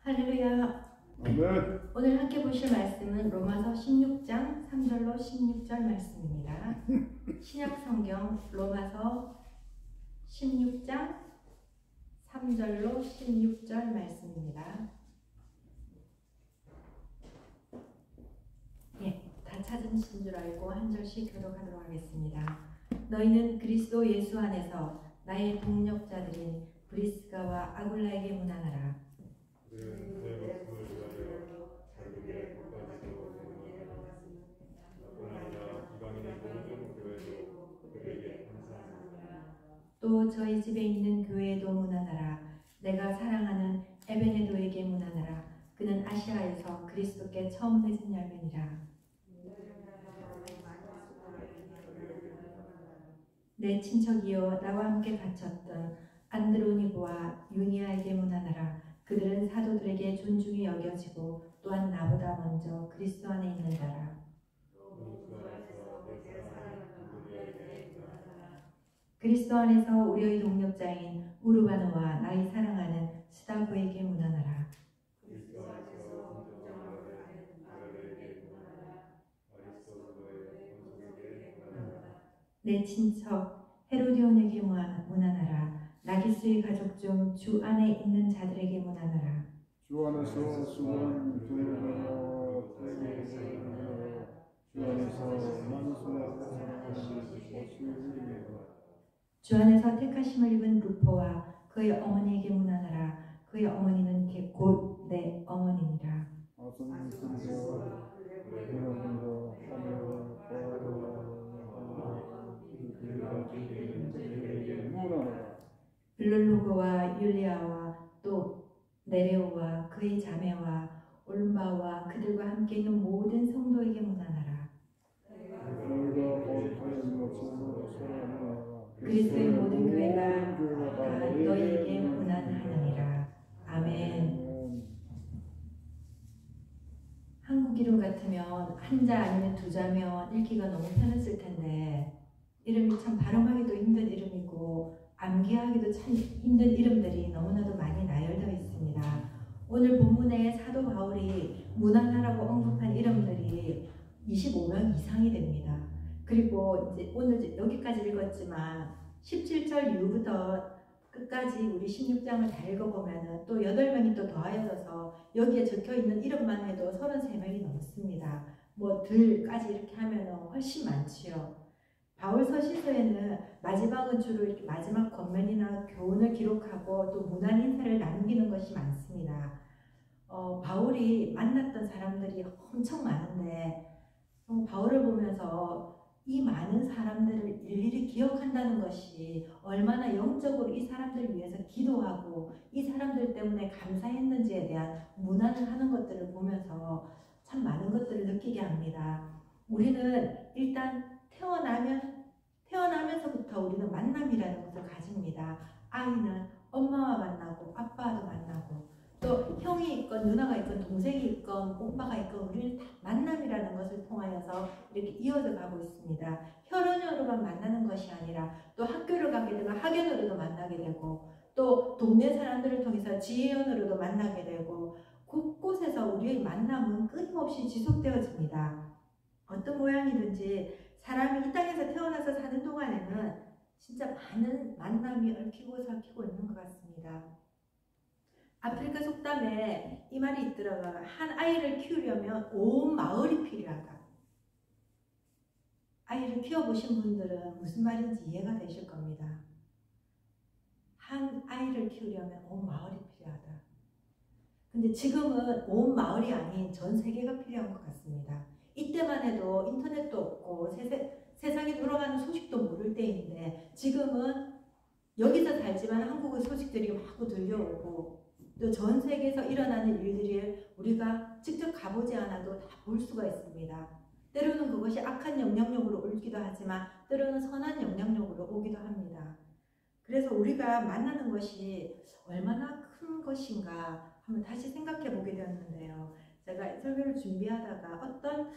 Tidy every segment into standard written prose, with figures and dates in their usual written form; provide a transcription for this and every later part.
할렐루야. 아멘. 오늘 함께 보실 말씀은 로마서 16장 3절로 16절 말씀입니다. 신약성경 로마서 16장 3절로 16절 말씀입니다. 다 찾으신 줄 알고 한 절씩 교독하도록 하겠습니다. 너희는 그리스도 예수 안에서 나의 동력자들인 브리스가와 아굴라에게 문안하라. 또 저희 집에 있는 교회에도 문안하라. 내가 사랑하는 에베네도에게 문안하라. 그는 아시아에서 그리스도께 처음 맺은 열매니라. 내 친척이요 나와 함께 갇혔던 안드로니고와 유니아에게 문안하라. 그들은 사도들에게 존중이 여겨지고 또한 나보다 먼저 그리스도 안에 있는 자라. 그리스도 안에서 우리의 동력자인 우르바노와 나의 사랑하는 스다고에게 문안하라. 내 친척 헤로디온에게 문안하라. 나기스의 가족 중 주 안에 있는 자들에게 문안하라. 주 안에서 수고한 두려워 주 안에서 만수와 주 안에서 택하심을 입은 루포와 그의 어머니에게 문안하라. 그의 어머니는 곧 내 어머니니라. 빌룰루고와 율리아와 또 네레오와 그의 자매와 올바와 그들과 함께 있는 모든 성도에게 문안하라. 그리스도의 모든 교회가 다 너희에게 문안하느니라. 아멘. 한국 이름 같으면 한자 아니면 두자면 읽기가 너무 편했을 텐데 이름이 참 발음하기도 힘든 이름이고 암기하기도 참 힘든 이름들이 너무나도 많이 나열되어 있습니다. 오늘 본문에 사도 바울이 문안하라고 언급한 이름들이 25명 이상이 됩니다. 그리고 이제 오늘 여기까지 읽었지만 17절 이후부터 끝까지 우리 16장을 다 읽어보면 또 8명이 또 더하여져서 여기에 적혀있는 이름만 해도 33명이 넘습니다. 뭐 들까지 이렇게 하면 훨씬 많지요. 바울 서신서에는 마지막은 주로 이렇게 마지막 권면이나 교훈을 기록하고 또 문안 인사를 남기는 것이 많습니다. 바울이 만났던 사람들이 엄청 많은데 바울을 보면서 이 많은 사람들을 일일이 기억한다는 것이 얼마나 영적으로 이 사람들을 위해서 기도하고 이 사람들 때문에 감사했는지에 대한 문안을 하는 것들을 보면서 참 많은 것들을 느끼게 합니다. 우리는 일단 태어나면서부터 우리는 만남이라는 것을 가집니다. 아이는 엄마와 만나고 아빠와도 만나고 또 형이 있건 누나가 있건 동생이 있건 오빠가 있건 우리는 다 만남이라는 것을 통하여서 이렇게 이어져 가고 있습니다. 혈연으로만 만나는 것이 아니라 또 학교를 가게 되면 학연으로도 만나게 되고 또 동네 사람들을 통해서 지혜연으로도 만나게 되고 곳곳에서 우리의 만남은 끊임없이 지속되어집니다. 어떤 모양이든지 사람이 이 땅에서 태어나서 사는 동안에는 진짜 많은 만남이 얽히고 설키고 있는 것 같습니다. 아프리카 속담에 이 말이 있더라고요. 한 아이를 키우려면 온 마을이 필요하다. 아이를 키워보신 분들은 무슨 말인지 이해가 되실 겁니다. 한 아이를 키우려면 온 마을이 필요하다. 근데 지금은 온 마을이 아닌 전 세계가 필요한 것 같습니다. 이때만 해도 인터넷도 없고 세상에 돌아가는 소식도 모를 때인데 지금은 여기서 살지만 한국의 소식들이 마구 들려오고 또 전 세계에서 일어나는 일들을 우리가 직접 가보지 않아도 다 볼 수가 있습니다. 때로는 그것이 악한 영향력으로 오기도 하지만 때로는 선한 영향력으로 오기도 합니다. 그래서 우리가 만나는 것이 얼마나 큰 것인가 한번 다시 생각해 보게 되었는데요. 제가 설교를 준비하다가 어떤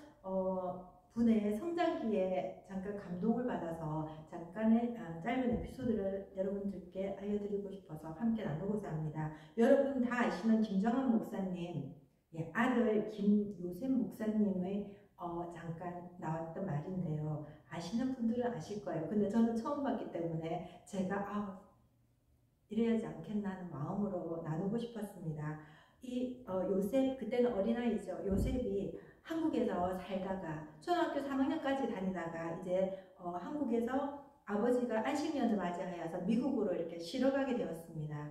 분의 성장기에 잠깐 감동을 받아서 잠깐의 짧은 에피소드를 여러분들께 알려드리고 싶어서 함께 나누고자 합니다. 여러분 다 아시는 김정한 목사님, 아들 김요셉 목사님의 잠깐 나왔던 말인데요. 아시는 분들은 아실 거예요. 근데 저는 처음 봤기 때문에 제가 이래야지 않겠나 하는 마음으로 나누고 싶었습니다. 이 요셉, 그때는 어린아이죠. 요셉이 한국에서 살다가 초등학교 3학년까지 다니다가 이제 한국에서 아버지가 안식년을 맞이하여서 미국으로 이렇게 쉬러 가게 되었습니다.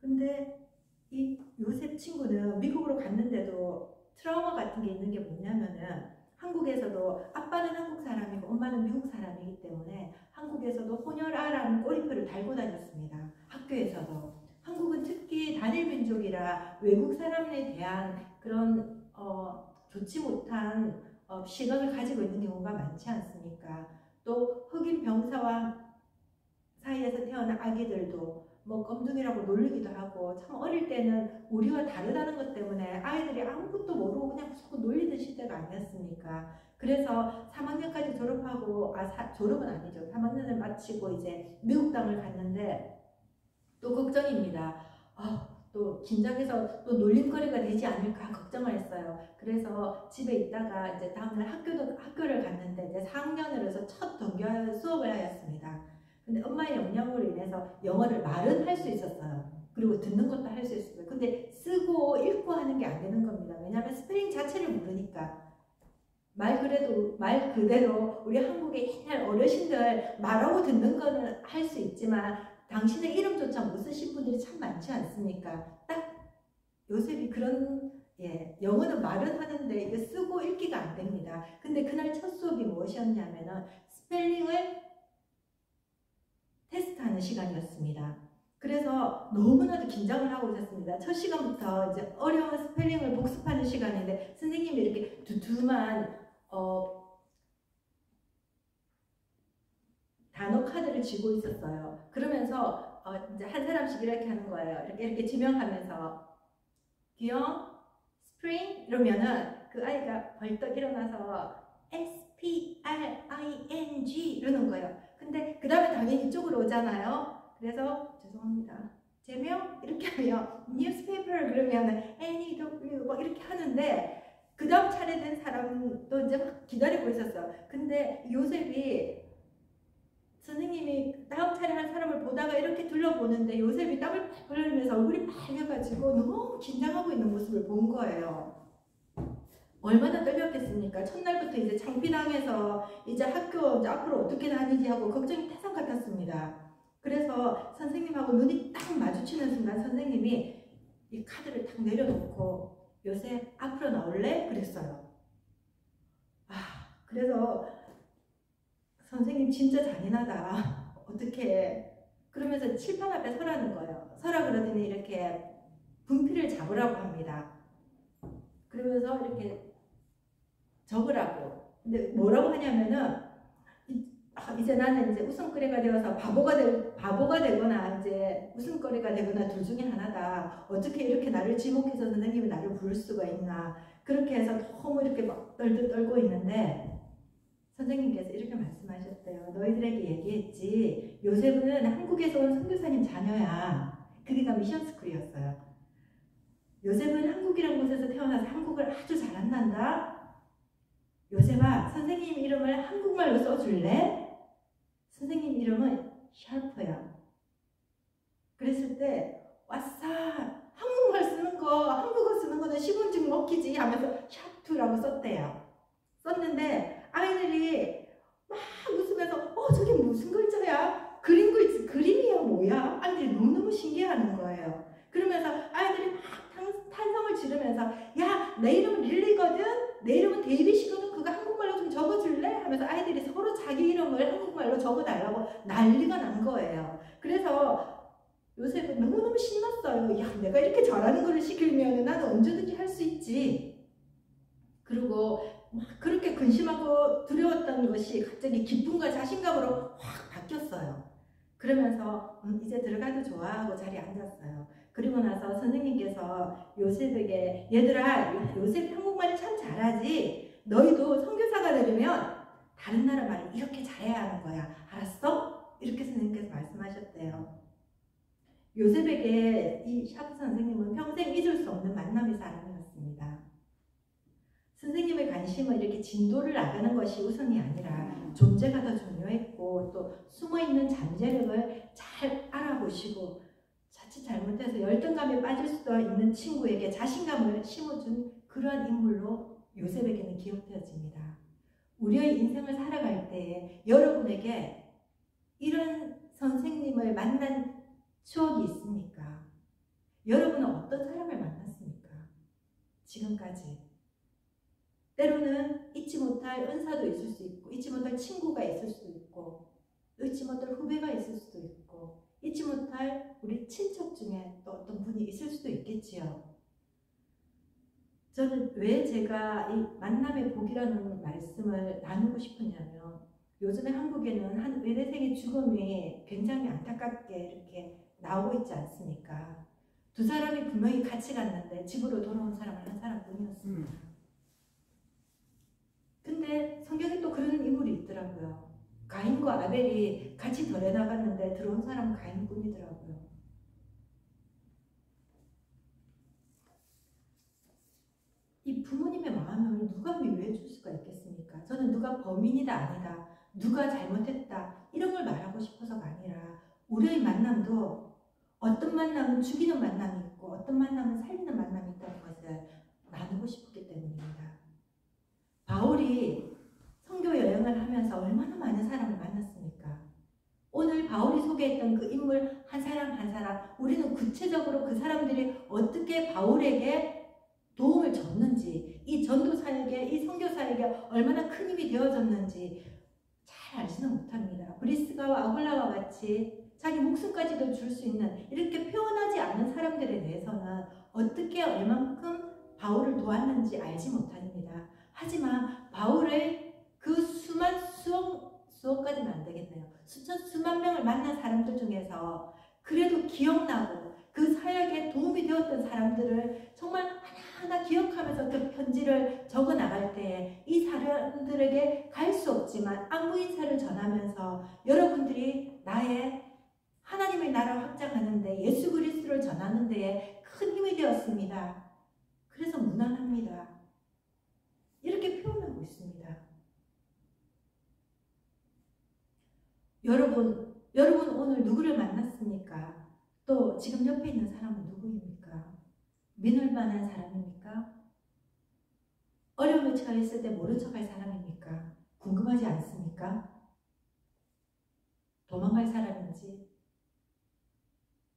근데 이 요셉 친구는 미국으로 갔는데도 트라우마 같은 게 있는 게 뭐냐면은 한국에서도 아빠는 한국 사람이고 엄마는 미국 사람이기 때문에 한국에서도 혼혈아라는 꼬리표를 달고 다녔습니다. 학교에서도. 한국은 특히 단일 민족이라 외국 사람에 대한 그런 좋지 못한 시각을 가지고 있는 경우가 많지 않습니까? 또 흑인 병사와 사이에서 태어난 아기들도 뭐 껌둥이라고 놀리기도 하고 참 어릴 때는 우리와 다르다는 것 때문에 아이들이 아무것도 모르고 그냥 무조건 놀리던 시대가 아니었습니까? 그래서 3학년까지 졸업하고 졸업은 아니죠. 3학년을 마치고 이제 미국 땅을 갔는데 또 걱정입니다. 또 긴장해서 또 놀림거리가 되지 않을까 걱정을 했어요. 그래서 집에 있다가 이제 다음날 학교를 갔는데 이제 4학년으로 해서 첫 등교 수업을 하였습니다. 근데 엄마의 영향으로 인해서 영어를 말은 할 수 있었어요. 그리고 듣는 것도 할 수 있었어요. 근데 쓰고 읽고 하는 게 안 되는 겁니다. 왜냐하면 스펠링 자체를 모르니까. 말 그대로 우리 한국의 옛날 어르신들 말하고 듣는 거는 할 수 있지만 당신의 이름조차 못 쓰신 분들이 참 많지 않습니까? 딱 요셉이 그런 영어는 말은 하는데 이게 쓰고 읽기가 안 됩니다. 근데 그날 첫 수업이 무엇이었냐면은 스펠링을 테스트하는 시간이었습니다. 그래서 너무나도 긴장을 하고 있었습니다. 첫 시간부터 이제 어려운 스펠링을 복습하는 시간인데 선생님이 이렇게 두툼한 단어 카드를 쥐고 있었어요. 그러면서 이제 한 사람씩 이렇게 하는 거예요. 이렇게 지명하면서 기영, 스프링 이러면은 그 아이가 벌떡 일어나서 S-P-R-I-N-G 이러는 거예요. 근데 그 다음에 당연히 이쪽으로 오잖아요. 그래서 죄송합니다. 제명 이렇게 하면 newspaper 그러면 N-E-W 막 이렇게 하는데 그 다음 차례된 사람도 이제 막 기다리고 있었어요. 근데 요셉이 선생님이 다음 차례 한 사람을 보다가 이렇게 둘러보는데 요셉이 땀을 펄펄 흘리면서 얼굴이 빨개가지고 너무 긴장하고 있는 모습을 본 거예요. 얼마나 떨렸겠습니까? 첫날부터 이제 창피당해서 이제 학교 이제 앞으로 어떻게 다니지 하고 걱정이 태산 같았습니다. 그래서 선생님하고 눈이 딱 마주치는 순간 선생님이 이 카드를 딱 내려놓고 요셉 앞으로 나올래? 그랬어요. 그래서 선생님 진짜 잔인하다. 어떻게 그러면서 칠판 앞에 서라는 거예요. 서라 그러더니 이렇게 분필을 잡으라고 합니다. 그러면서 이렇게 적으라고. 근데 뭐라고 하냐면은 이제 나는 이제 웃음거리가 되어서 바보가 되거나 이제 웃음거리가 되거나 둘 중에 하나다. 어떻게 이렇게 나를 지목해서 선생님이 나를 부를 수가 있나. 그렇게 해서 너무 이렇게 막 떨듯 떨고 있는데 선생님께서 이렇게 말씀하셨대요. 너희들에게 얘기했지. 요셉은 한국에서 온 선교사님 자녀야. 그게가 미션스쿨이었어요. 요셉은 한국이라는 곳에서 태어나서 한국을 아주 잘한단다. 요셉아, 선생님 이름을 한국말로 써줄래? 선생님 이름은 샤프야. 그랬을 때 와싸 한국말 쓰는 거 한국어 쓰는 거는 시군증 먹히지 하면서 샤프라고 썼대요. 썼는데 아이들이 막 웃으면서 저게 무슨 글자야? 그림이야 뭐야? 아이들이 너무너무 신기해하는 거예요. 그러면서 아이들이 막 탄성을 지르면서 야 내 이름은 릴리거든? 내 이름은 데이빗이거든? 그거 한국말로 좀 적어줄래? 하면서 아이들이 서로 자기 이름을 한국말로 적어달라고 난리가 난 거예요. 그래서 요셉은 너무너무 신났어요. 야 내가 이렇게 잘하는 거를 시키면 나는 언제든지 할 수 있지. 그리고 막 그렇게 근심하고 두려웠던 것이 갑자기 기쁨과 자신감으로 확 바뀌었어요. 그러면서 이제 들어가도 좋아 하고 자리에 앉았어요. 그리고 나서 선생님께서 요셉에게 얘들아 요셉 한국말을 참 잘하지? 너희도 선교사가 되려면 다른 나라 말을 이렇게 잘해야 하는 거야. 알았어? 이렇게 선생님께서 말씀하셨대요. 요셉에게 이 샤프 선생님은 평생 잊을 수 없는 만남의 사람이었습니다. 선생님의 관심은 이렇게 진도를 나가는 것이 우선이 아니라 존재가 더 중요했고, 또 숨어있는 잠재력을 잘 알아보시고, 자칫 잘못해서 열등감에 빠질 수도 있는 친구에게 자신감을 심어준 그러한 인물로 요셉에게는 기억되어집니다. 우리의 인생을 살아갈 때에 여러분에게 이런 선생님을 만난 추억이 있습니까? 여러분은 어떤 사람을 만났습니까? 지금까지. 때로는 잊지 못할 은사도 있을 수 있고, 잊지 못할 친구가 있을 수도 있고, 잊지 못할 후배가 있을 수도 있고, 잊지 못할 우리 친척 중에 또 어떤 분이 있을 수도 있겠지요. 저는 왜 제가 이 만남의 복이라는 말씀을 나누고 싶었냐면, 요즘에 한국에는 한 외대생의 죽음이 굉장히 안타깝게 이렇게 나오고 있지 않습니까? 두 사람이 분명히 같이 갔는데 집으로 돌아온 사람은 한 사람뿐이었습니다. 근데 성경에 또 그런 인물이 있더라고요. 가인과 아벨이 같이 덜에 나갔는데 들어온 사람은 가인뿐이더라고요. 이 부모님의 마음을 누가 위로해 줄 수가 있겠습니까? 저는 누가 범인이다 아니다, 누가 잘못했다 이런 걸 말하고 싶어서가 아니라, 우리의 만남도 어떤 만남은 죽이는 만남이 있고 어떤 만남은 살리는 만남이 있다는 것을 나누고 싶었기 때문입니다. 바울이 선교 여행을 하면서 얼마나 많은 사람을 만났습니까? 오늘 바울이 소개했던 그 인물 한 사람 한 사람, 우리는 구체적으로 그 사람들이 어떻게 바울에게 도움을 줬는지, 이 전도사에게, 이 선교사에게 얼마나 큰 힘이 되어졌는지 잘 알지는 못합니다. 브리스가와 아굴라와 같이 자기 목숨까지도 줄 수 있는 이렇게 표현하지 않는 사람들에 대해서는 어떻게 얼만큼 바울을 도왔는지 알지 못합니다. 하지만 바울의 그 수억까지는 안 되겠네요. 수만 명을 만난 사람들 중에서 그래도 기억나고 그 사역에 도움이 되었던 사람들을 정말 하나하나 기억하면서 그 편지를 적어 나갈 때 이 사람들에게 갈 수 없지만 안부 인사를 전하면서 여러분들이 나의 하나님의 나라를 확장하는데, 예수 그리스도를 전하는 데에 큰 힘이 되었습니다. 그래서 무난합니다. 이렇게 표현하고 있습니다. 여러분 오늘 누구를 만났습니까? 또 지금 옆에 있는 사람은 누구입니까? 믿을 만한 사람입니까? 어려움에 처했을 때 모른 척할 사람입니까? 궁금하지 않습니까? 도망갈 사람인지.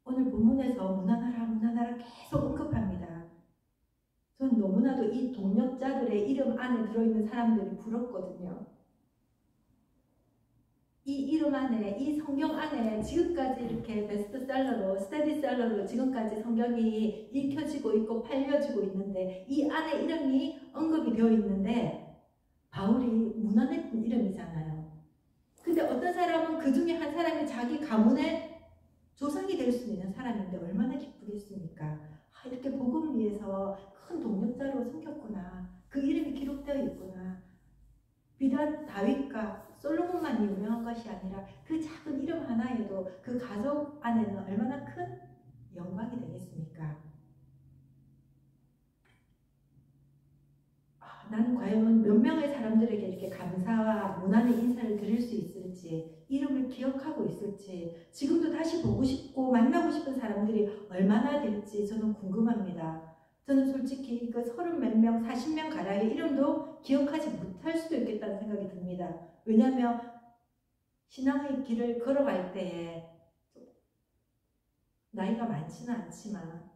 오늘 본문에서 무난하라 계속 언급합니다. 전 너무나도 이 동역자들의 이름 안에 들어있는 사람들이 부럽거든요. 이 이름 안에, 이 성경 안에 지금까지 이렇게 베스트셀러로, 스테디셀러로 지금까지 성경이 읽혀지고 있고 팔려지고 있는데, 이 안에 이름이 언급이 되어 있는데 바울이 무난했던 이름이잖아요. 근데 어떤 사람은 그 중에 한 사람이 자기 가문의 조상이 될 수 있는 사람인데 얼마나 기쁘겠습니까? 이렇게 복음을 위해서 큰 동력자로 섬겼구나. 그 이름이 기록되어 있구나. 비단 다윗과 솔로몬만 유명한 것이 아니라 그 작은 이름 하나에도 그 가족 안에는 얼마나 큰 영광이 되겠습니까? 나는 과연 몇 명의 사람들에게 이렇게 감사와 무난의 인사를 드릴 수 있을지, 이름을 기억하고 있을지, 지금도 다시 보고 싶고 만나고 싶은 사람들이 얼마나 될지 저는 궁금합니다. 저는 솔직히 그 30몇 명, 40명 가량의 이름도 기억하지 못할 수도 있겠다는 생각이 듭니다. 왜냐하면 신앙의 길을 걸어갈 때에 나이가 많지는 않지만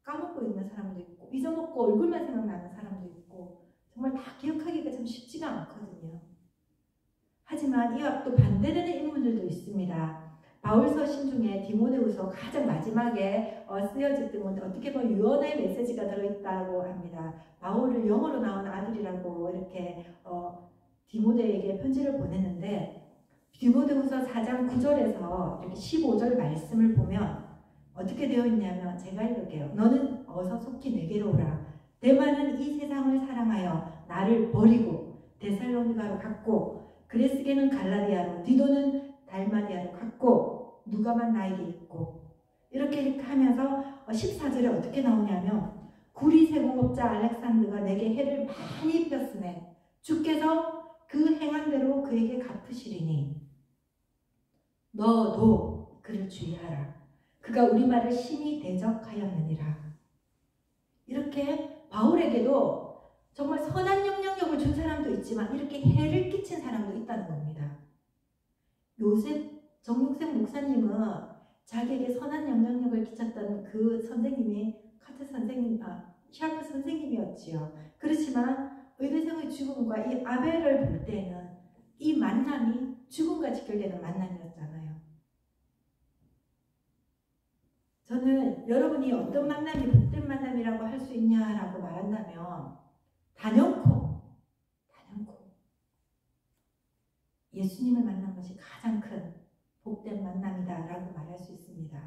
까먹고 있는 사람도 있고, 잊어먹고 얼굴만 생각나는 사람도 있고, 정말 다 기억하기가 참 쉽지가 않거든요. 하지만 이와 또 반대되는 인물들도 있습니다. 바울서신 중에 디모데후서 가장 마지막에 쓰여졌던 건데, 어떻게 보면 유언의 메시지가 들어있다고 합니다. 바울을 영어로 낳은 아들이라고 이렇게 디모데에게 편지를 보냈는데, 디모데후서 4장 9절에서 이렇게 15절 말씀을 보면 어떻게 되어 있냐면, 제가 읽을게요. 너는 어서 속히 내게로 오라. 대만은 이 세상을 사랑하여 나를 버리고 데살로니가로 갔고 그레스게는 갈라디아로 디도는 달마디아로 갔고 누가만 나에게 있고 이렇게 하면서 14절에 어떻게 나오냐면 구리 세공업자 알렉산드가 내게 해를 많이 입혔으네 주께서 그 행한 대로 그에게 갚으시리니 너도 그를 주의하라. 그가 우리 말을 심히 대적하였느니라. 이렇게 바울에게도 정말 선한 영향력을 준 사람도 있지만 이렇게 해를 끼친 사람도 있다는 겁니다. 정육생 목사님은 자기에게 선한 영향력을 끼쳤던 그 선생님이 샤프 선생님이었지요. 그렇지만 의대생의 죽음과 이 아벨을 볼 때는 이 만남이 죽음과 직결되는 만남이었잖아요. 저는 여러분이 어떤 만남이 복된 만남이라고 할 수 있냐라고 말한다면 단연코 예수님을 만난 것이 가장 큰 복된 만남이다라고 말할 수 있습니다.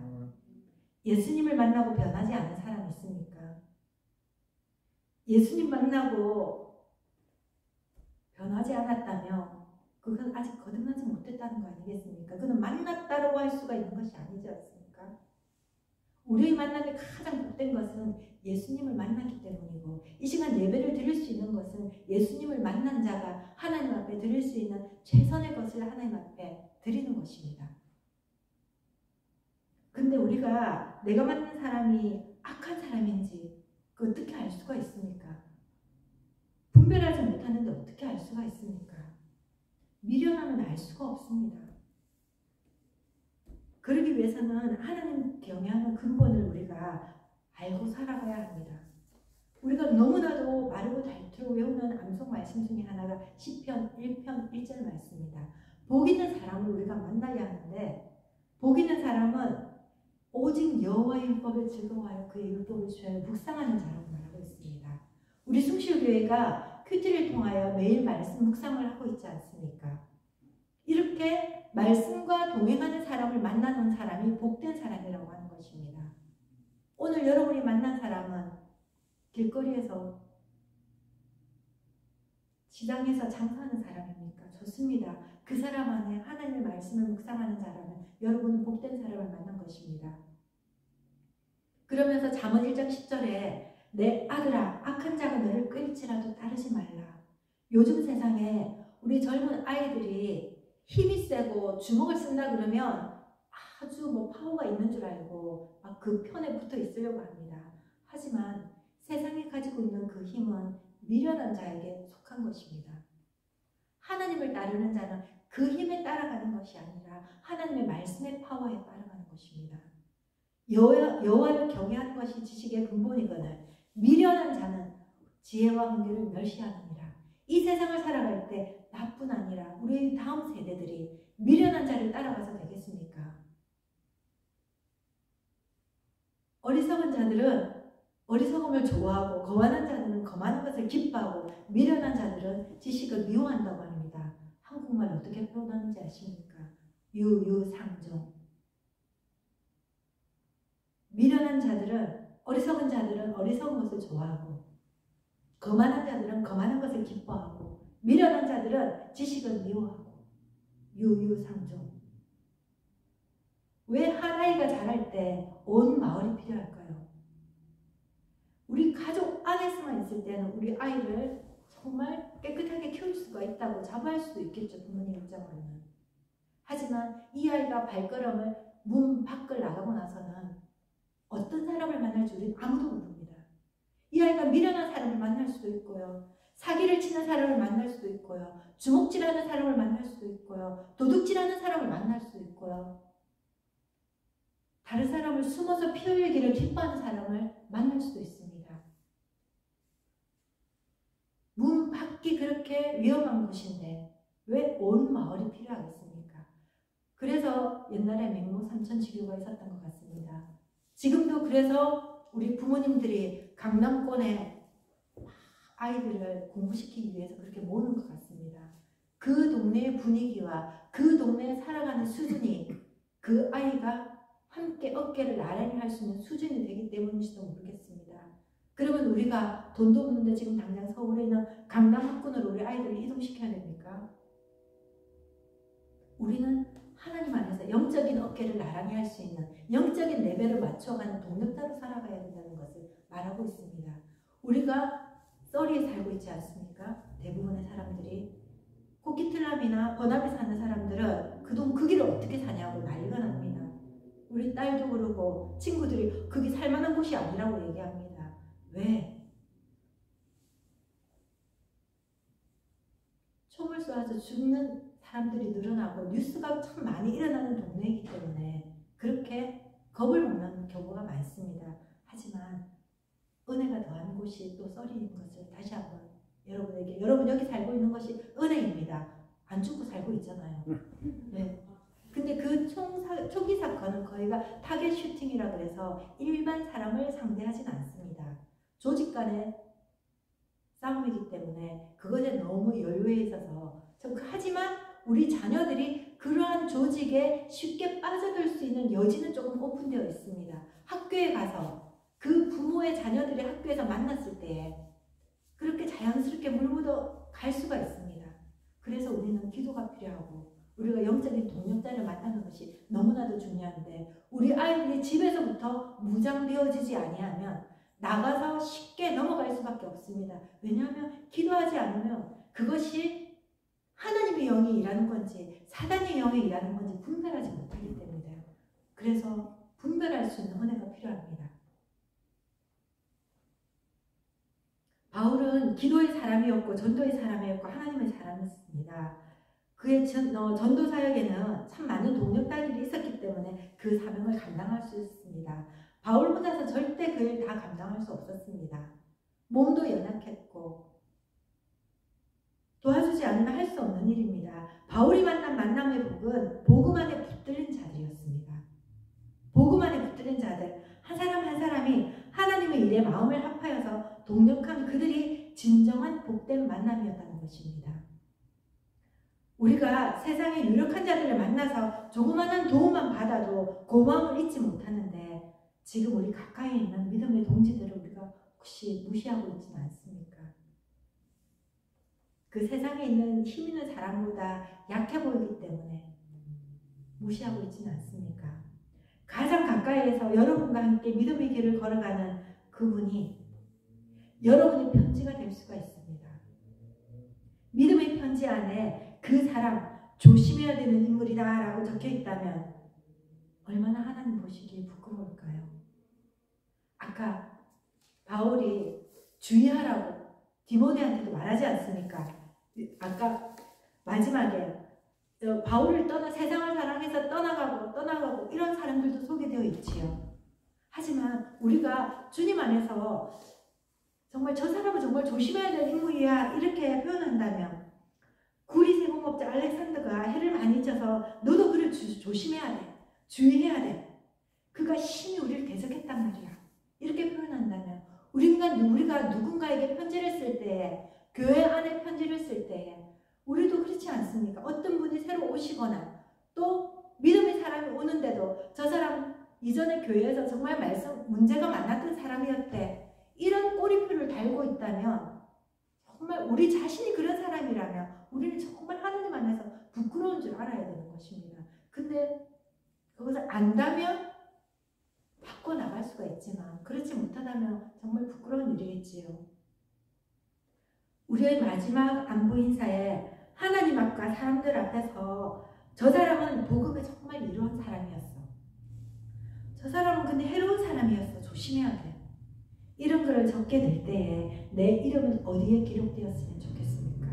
예수님을 만나고 변하지 않은 사람이 있습니까? 예수님 만나고 변하지 않았다면 그건 아직 거듭나지 못했다는 거 아니겠습니까? 그는 만났다라고 할 수가 있는 것이 아니지 않습니까? 우리의 만남이 가장 복된 것은 예수님을 만났기 때문이고 이 시간 예배를 드릴 수 있는 것은 예수님을 만난 자가 하나님 앞에 드릴 수 있는 최선의 것을 하나님 앞에 드리는 것입니다. 근데 우리가 내가 만난 사람이 악한 사람인지 그 어떻게 알 수가 있습니까? 분별하지 못하는데 어떻게 알 수가 있습니까? 미련하면 알 수가 없습니다. 그러기 위해서는 하나님 경외하는 근본을 우리가 알고 살아가야 합니다. 우리가 너무나도 마르고 닳도록 외우는 암송 말씀 중에 하나가 시편 1편 1절 말씀입니다. 복 있는 사람을 우리가 만나야 하는데 복 있는 사람은 오직 여호와의 율법을 즐거워하여 그의 율법을 주하여 묵상하는 자라고 말하고 있습니다. 우리 숭실교회가 큐티를 통하여 매일 말씀 묵상을 하고 있지 않습니까? 이렇게 말씀과 동행하는 사람을 만나는 사람이 복된 사람이라고 하는 것입니다. 오늘 여러분이 만난 사람은 길거리에서 시장에서 장사하는 사람입니까? 좋습니다. 그 사람 안에 하나님의 말씀을 묵상하는 자라면 여러분은 복된 사람을 만난 것입니다. 그러면서 잠언 1장 10절에 내 아들아 악한 자가 너를 끌지라도 따르지 말라. 요즘 세상에 우리 젊은 아이들이 힘이 세고 주먹을 쓴다 그러면 아주 파워가 있는 줄 알고 막 그 편에 붙어 있으려고 합니다. 하지만 세상이 가지고 있는 그 힘은 미련한 자에게 속한 것입니다. 하나님을 따르는 자는 그 힘에 따라가는 것이 아니라 하나님의 말씀의 파워에 따라가는 것입니다. 여호와를 경외하는 것이 지식의 근본이거늘 미련한 자는 지혜와 훈계를 멸시하느니라. 이 세상을 살아갈 때 나뿐 아니라 우리 다음 세대들이 미련한 자를 따라가서 되겠습니까? 어리석은 자들은 어리석음을 좋아하고 거만한 자들은 거만한 것을 기뻐하고 미련한 자들은 지식을 미워한다고 합니다. 한국말 어떻게 표현하는지 아십니까? 유유상종. 미련한 자들은 어리석은 자들은 어리석은 것을 좋아하고 거만한 자들은 거만한 것을 기뻐하고 미련한 자들은 지식을 미워하고 유유상종. 왜 한 아이가 자랄 때 온 마을이 필요할까요? 우리 가족 안에서만 있을 때는 우리 아이를 정말 깨끗하게 키울 수가 있다고 자부할 수도 있겠죠. 부모님 입장으로는. 하지만 이 아이가 발걸음을 문 밖을 나가고 나서는 어떤 사람을 만날지 우리는 아무도 모릅니다. 이 아이가 미련한 사람을 만날 수도 있고요. 사기를 치는 사람을 만날 수도 있고요. 주먹질하는 사람을 만날 수도 있고요. 도둑질하는 사람을 만날 수도 있고요. 다른 사람을 숨어서 피 흘리기를 기뻐하는 사람을 만날 수도 있습니다. 문 밖이 그렇게 위험한 곳인데 왜 온 마을이 필요하겠습니까? 그래서 옛날에 맹모 삼천지교가 있었던 것 같습니다. 지금도 그래서 우리 부모님들이 강남권에 아이들을 공부시키기 위해서 그렇게 모으는 것 같습니다. 그 동네의 분위기와 그 동네에 살아가는 수준이 그 아이가 함께 어깨를 나란히 할 수 있는 수준이 되기 때문일지도 모르겠습니다. 그러면 우리가 돈도 없는데 지금 당장 서울에 있는 강남 학군으로 우리 아이들을 이동시켜야 됩니까? 우리는 하나님 안에서 영적인 어깨를 나란히 할 수 있는 영적인 레벨을 맞춰가는 동력자로 살아가야 된다는 것을 말하고 있습니다. 우리가 썰리에 살고 있지 않습니까? 대부분의 사람들이 코키틀람이나 번합에 사는 사람들은 그동안 그 길을 어떻게 사냐고 난리가 납니다. 우리 딸도 그러고 친구들이 그게 살만한 곳이 아니라고 얘기합니다. 왜? 총을 쏘아서 죽는 사람들이 늘어나고 뉴스가 참 많이 일어나는 동네이기 때문에 그렇게 겁을 먹는 경우가 많습니다. 하지만 은혜가 더한 곳이 또 썰리인 것을 다시 한번 여러분에게, 여러분 여기 살고 있는 것이 은혜입니다. 안 죽고 살고 있잖아요. 네. 근데 그 총기 사건은 거의가 타겟 슈팅이라 그래서 일반 사람을 상대하진 않습니다. 조직 간의 싸움이기 때문에 그것에 너무 연루해 있어서, 하지만 우리 자녀들이 그러한 조직에 쉽게 빠져들 수 있는 여지는 조금 오픈되어 있습니다. 학교에 가서 그 부모의 자녀들이 학교에서 만났을 때 그렇게 자연스럽게 물묻어 갈 수가 있습니다. 그래서 우리는 기도가 필요하고 우리가 영적인 동력자를 만나는 것이 너무나도 중요한데, 우리 아이들이 집에서부터 무장되어지지 아니하면 나가서 쉽게 넘어갈 수밖에 없습니다. 왜냐하면 기도하지 않으면 그것이 하나님의 영이 일하는 건지 사단의 영이 일하는 건지 분별하지 못하기 때문이에요. 그래서 분별할 수 있는 은혜가 필요합니다. 바울은 기도의 사람이었고 전도의 사람이었고 하나님의 사람이었습니다. 그의 전도 사역에는 참 많은 동력자들이 있었기 때문에 그 사명을 감당할 수 있습니다. 바울 혼자서 절대 그 일 다 감당할 수 없었습니다. 몸도 연약했고 도와주지 않으면 할 수 없는 일입니다. 바울이 만난 만남의 복은 복음 안에 붙들린 자들이었습니다. 복음 안에 붙들린 자들, 한 사람 한 사람이 하나님의 일에 마음을 합하여서 동력한 그들이 진정한 복된 만남이었다는 것입니다. 우리가 세상의 유력한 자들을 만나서 조그마한 도움만 받아도 고마움을 잊지 못하는데, 지금 우리 가까이 있는 믿음의 동지들을 우리가 혹시 무시하고 있지는 않습니까? 그 세상에 있는 힘 있는 사람보다 약해 보이기 때문에 무시하고 있지는 않습니까? 가장 가까이에서 여러분과 함께 믿음의 길을 걸어가는 그분이 여러분의 편지가 될 수가 있습니다. 믿음의 편지 안에 그 사람 조심해야 되는 인물이다 라고 적혀 있다면 얼마나 하나님 보시기에 부끄러울까요? 아까 바울이 주의하라고 디모데한테도 말하지 않습니까? 아까 마지막에 바울을 떠나 세상을 사랑해서 떠나가고 이런 사람들도 소개되어 있지요. 하지만 우리가 주님 안에서 정말 저 사람은 정말 조심해야 될 인물이야 이렇게 표현한다면, 구리 세공업자 알렉산더가 해를 많이 쪄서 너도 그를 조심해야 돼, 주의해야 돼, 그가 심히 우리를 대적했단 말이야 이렇게 표현한다면, 우리가 누군가에게 편지를 쓸 때, 교회 안에 편지를 쓸 때 우리도 그렇지 않습니까? 어떤 분이 새로 오시거나 또 믿음의 사람이 오는데도 저 사람 이전에 교회에서 정말 문제가 많았던 사람이었대, 이런 꼬리표를 달고 있다면, 정말 우리 자신이 그런 사람이라면 우리는 정말 하나님 안에서 부끄러운 줄 알아야 되는 것입니다. 근데 그것을 안다면 바꿔나갈 수가 있지만 그렇지 못하다면 정말 부끄러운 일이겠지요. 우리의 마지막 안부 인사에 하나님 앞과 사람들 앞에서 저 사람은 복음에 정말 이로운 사람이었어, 저 사람은 근데 해로운 사람이었어, 조심해야 돼, 이런 글을 적게 될 때에 내 이름은 어디에 기록되었으면 좋겠습니까?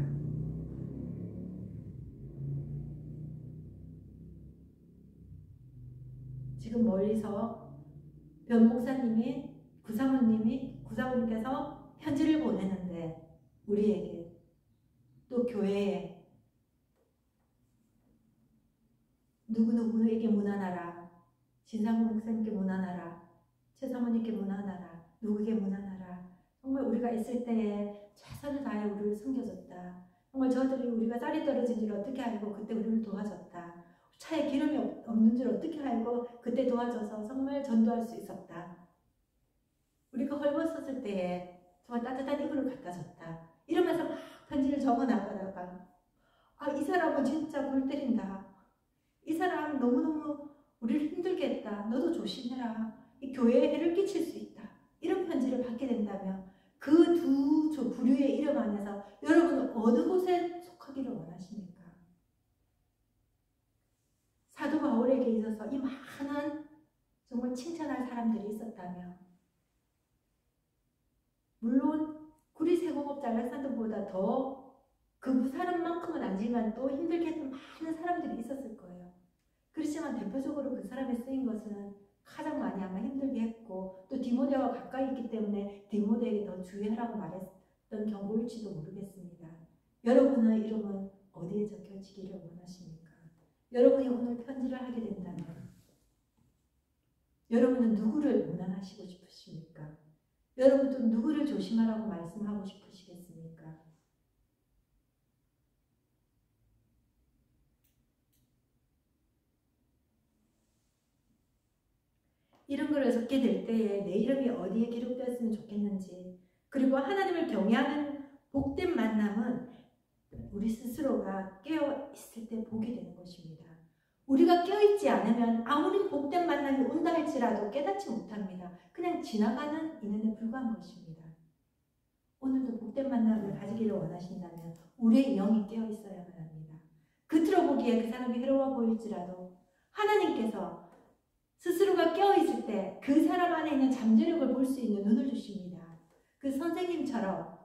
지금 멀리서 변 목사님이 구사모님께서 편지를 보내는데, 우리에게 또 교회에 누구누구에게 문안하라, 진상구 목사님께 문안하라, 최사모님께 문안하라, 누구에게 문안하라, 정말 우리가 있을 때에 최선을 다해 우리를 섬겨줬다, 정말 저들이 우리가 쌀이 떨어진 줄 어떻게 알고 그때 우리를 도와줬다, 차에 기름이 없는 줄 어떻게 알고 그때 도와줘서 정말 전도할 수 있었다, 우리가 헐벗었을 때에 정말 따뜻한 이불을 갖다 줬다. 이러면서 막 편지를 적어 나가다가 이 사람은 진짜 골 때린다. 이 사람 너무너무 우리를 힘들게 했다. 너도 조심해라. 이 교회에 해를 끼칠 수 있다. 이런 편지를 받게 된다면 그 두 부류의 이름 안에서 여러분은 어느 곳에 속하기를 원하십니까? 사도 바울에게 있어서 이 많은 정말 칭찬할 사람들이 있었다면 물론 구리세공업자 알렉산더보다 더 그 사람만큼은 아니지만 또 힘들게 했던 많은 사람들이 있었을 거예요. 그렇지만 대표적으로 그 사람이 쓰인 것은 가장 많이 아마 힘들게 했고 또 디모데와 가까이 있기 때문에 디모데에게 더 주의하라고 말했던 경고일지도 모르겠습니다. 여러분의 이름은 어디에 적혀지기를 원하십니까? 여러분이 오늘 편지를 하게 된다면 여러분은 누구를 원하시고 싶으십니까? 여러분도 누구를 조심하라고 말씀하고 싶으시겠습니까? 이런 걸 적게 될 때에 내 이름이 어디에 기록되었으면 좋겠는지, 그리고 하나님을 경외하는 복된 만남은 우리 스스로가 깨어있을 때 보게 되는 것입니다. 우리가 깨어있지 않으면 아무리 복된 만남이 온다 할지라도 깨닫지 못합니다. 그냥 지나가는 인연에 불과한 것입니다. 오늘도 복된 만남을 가지기를 원하신다면 우리의 영이 깨어있어야만 합니다. 겉으로 보기에 그 사람이 괴로워 보일지라도 하나님께서 스스로가 깨어있을 때 그 사람 안에 있는 잠재력을 볼 수 있는 눈을 주십니다. 그 선생님처럼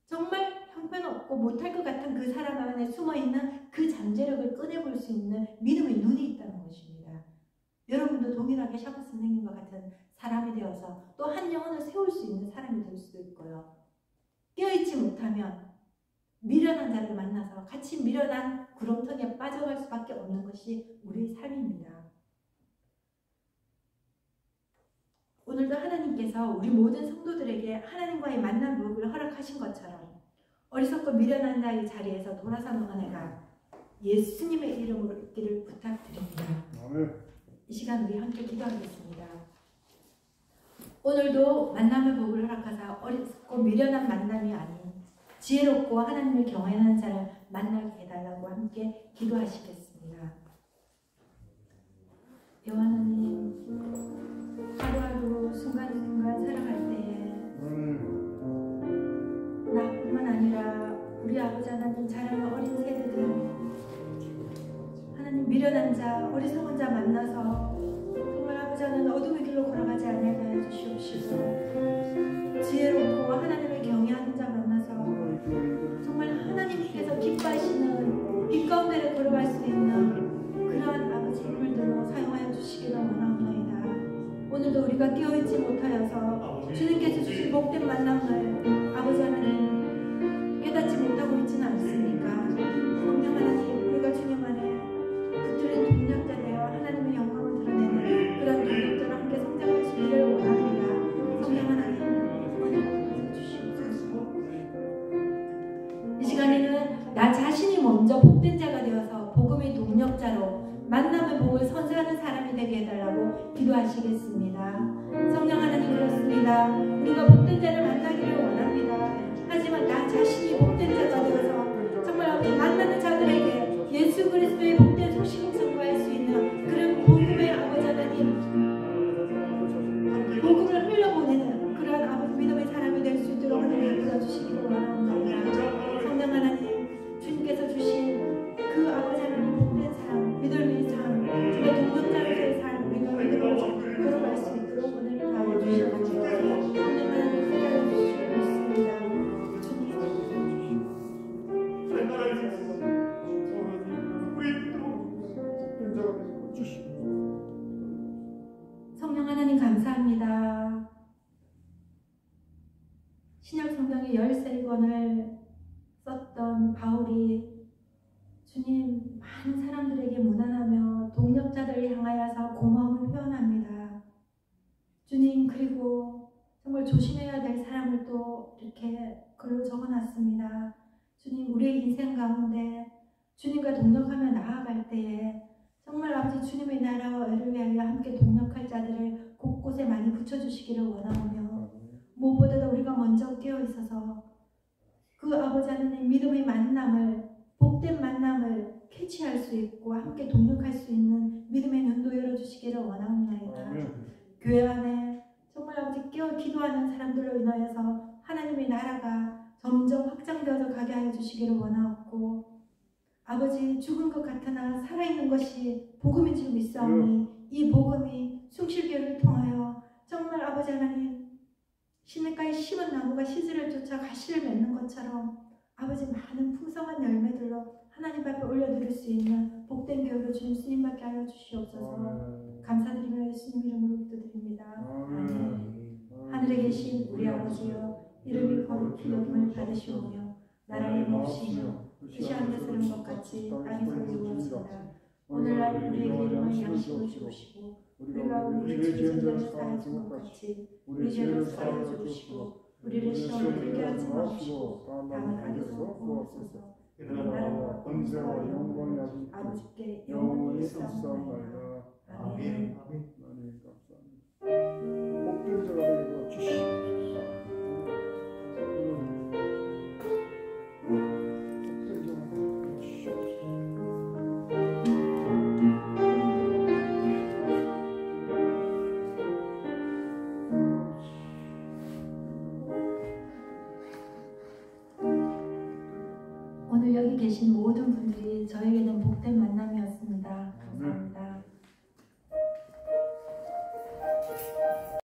정말 형편없고 못할 것 같은 그 사람 안에 숨어있는 그 잠재력을 꺼내볼 수 있는 믿음의 눈이 있다는 것입니다. 여러분도 동일하게 샤브 선생님과 같은 사람이 되어서 또 한 영혼을 세울 수 있는 사람이 될 수도 있고요. 깨어있지 못하면 미련한 자를 만나서 같이 미련한 구렁텅이에 빠져갈 수밖에 없는 것이 우리의 삶입니다. 오늘도 하나님께서 우리 모든 성도들에게 하나님과의 만남 복을 허락하신 것처럼 어리석고 미련한 자의 자리에서 돌아서는 은혜가 예수님의 이름으로 있기를 부탁드립니다. 아멘. 이 시간 우리 함께 기도하겠습니다. 오늘도 만남의 복을 허락하사 어리석고 미련한 만남이 아닌 지혜롭고 하나님을 경외하는 자를 만나게 해달라고 함께 기도하시겠습니다. 여호와 하나님, 하루하루 순간순간 살아갈 때에 나뿐만 아니라 우리 아버지 하나님 자라는 어린 세대들 하나님 미련한 자, 어리석은 자 만나서 정말 아버지 하나님 어둠의 길로 걸어가지 않게 하여 주시옵시고 지혜롭고 하나님을 경외하는 자 만나서 정말 하나님께서 기뻐하시는 빛 가운데를 걸어갈 수 있는 그러한 아버지 인물들로 사용하여 주시기를 원하옵나이다. 오늘도 우리가 깨어있지 못하여서 주님께서 주신 복된 만남을 아버지 하나님 깨닫지 못하고 있지는 않습니까? 성령 하나님, 우리가 주님 안에 붙들린 동력자 되어 하나님의 영광을 드러내는 그런 동력자로 함께 성장할 수 있기를 원합니다. 성령 하나님, 은혜 주시옵소서. 이 시간에는 나 자신이 먼저 복된 자가 되어서 복음의 동력자로 만남의 복을 선사하는 사람이 되게 해달라고 기도하시겠습니다. 성령 하나님, 그렇습니다. 우리가 복된 자를 만나기를 원합니다. 하지만 나 자신이 복된 자가 되어서 정말 만나는 자들에게 예수 그리스도의 복된 소식을 선포할 수 있는 그런 복음의 아버지 하나님, 복음을 흘려보내는 그런 아버지 믿음의 사람이 될 수 있도록 하나님 불러주시기를 원합니다. 성령 하나님, 주님께서 주신 그 아버지 하나님 복된 삶, 믿음의 삶, 주의 동력자로서의 삶, 우리가 믿음으로 걸어갈 수 있도록 오늘 다해 주시옵소서. 성령 하나님 기다려 주시고 있습니다. 성령 하나님 감사합니다. 신약 성경의 13권을 썼던 바울이 주님 많은 사람들에게 무난하며 동력자들을 향하여서 고마움을 표현합니다. 주님, 그리고 정말 조심해야 될 사람을 또 이렇게 글로 적어놨습니다. 주님, 우리의 인생 가운데 주님과 동력하며 나아갈 때에 정말 아버지 주님의 나라와 의를 위하여 함께 동력할 자들을 곳곳에 많이 붙여주시기를 원하오며 그 아버지 하나님 믿음의 만남을, 복된 만남을 캐치할 수 있고 함께 동력할 수 있는 믿음의 눈도 열어주시기를 원하옵나이다. 교회 안에 정말 아버지 깨어 기도하는 사람들로 인하여서 하나님의 나라가 점점 확장되어져 가게 하여 주시기를 원하옵고, 아버지 죽은 것 같으나 살아있는 것이 복음이 지금 있사오니 이 복음이 숭실교회를 통하여 정말 아버지 하나님 시냇가에 심은 나무가 시즈를 쫓아 가시를 맺는 것처럼 아버지 많은 풍성한 열매들로 하나님 앞에 올려드릴 수 있는 복된 교회로 주님 쓰임받게 하여 주시옵소서. 감사드리며 예수님 이름으로 기도드립니다. 아멘. 하늘에 계신 우리 아버지여, 이름이 거룩히 여김을 받으시오며 나라의 몫이며 뜻이 하늘에서는 것 같이 땅에서 이루어지이다. 오늘날 우리에게 일용할 양식을 주시고 우리가 우리 죄 지은 자를 사하여 준 것 같이 우리 죄를 사하여 주시고 우리를 시험에 들게 하지 마시고 다만 악에서 구하옵소서. 나라와 권세와 영광이 아버지께 영원히 있사옵나이다. 아멘. 하나님 감사합니다. 복된 자가 되게 주시옵소서. 복된 자가 주시옵소서. 오늘 여기 계신 모든 분들이 저에게는 복된 만남이었습니다. 감사합니다.